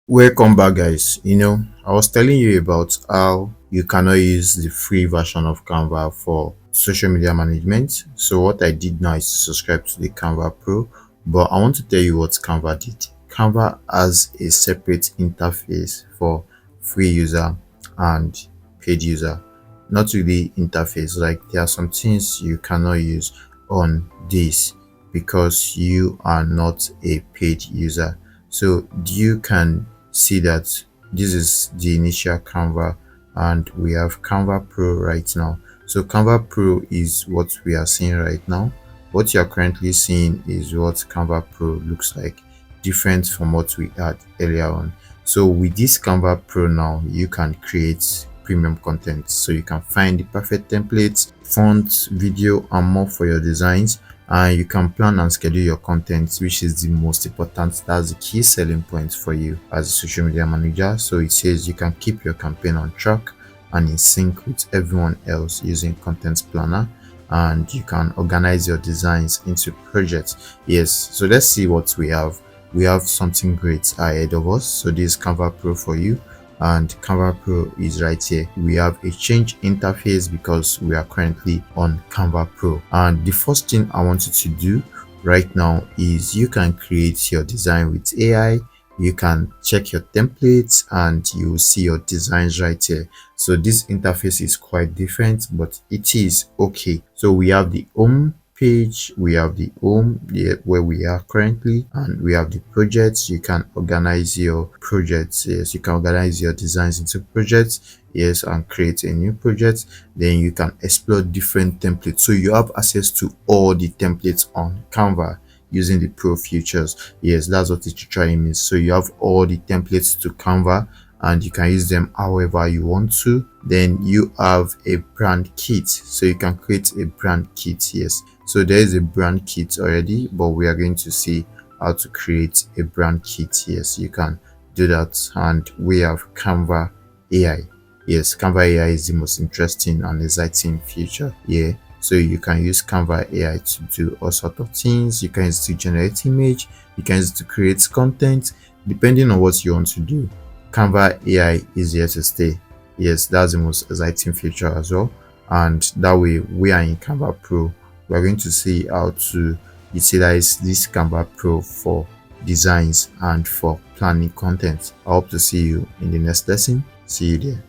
Welcome back, guys. I was telling you about how you cannot use the free version of Canva for social media management. So what I did now is to subscribe to the Canva Pro, but I want to tell you what Canva did. Canva has a separate interface for free user and paid user. Not really interface, like there are some things you cannot use on this because you are not a paid user. So you can see that this is the initial Canva and we have Canva Pro right now. So Canva Pro is what we are seeing right now. What you are currently seeing is what Canva Pro looks like, different from what we had earlier on. So with this Canva Pro now, you can create premium content. So you can find the perfect templates, fonts, video, and more for your designs, and you can plan and schedule your content, which is the most important. That's the key selling point for you as a social media manager. So it says you can keep your campaign on track and in sync with everyone else using content planner, and you can organize your designs into projects. Yes, so let's see what we have something great ahead of us. So this is Canva Pro for you, and Canva Pro is right here. We have a change interface because we are currently on Canva Pro, and the first thing I want you to do right now is you can create your design with AI. You can check your templates and you will see your designs right here. So this interface is quite different, but it is okay. So we have the home page, we have the home where we are currently, and we have the projects. You can organize your projects. Yes, you can organize your designs into projects, yes, and create a new project. Then you can explore different templates, so you have access to all the templates on Canva using the pro features. Yes, that's what it literally means. So you have all the templates to Canva and you can use them however you want to. Then you have a brand kit, so you can create a brand kit. Yes, so there is a brand kit already, but we are going to see how to create a brand kit. Yes, you can do that. And we have Canva AI. Yes, Canva AI is the most interesting and exciting feature. Yeah, so you can use Canva AI to do all sorts of things. You can use it to generate image, you can use it to create content, depending on what you want to do. Canva AI is here to stay. Yes, that's the most exciting feature as well. And that way we are in Canva Pro. We're going to see how to utilize this Canva Pro for designs and for planning content. I hope to see you in the next lesson. See you there.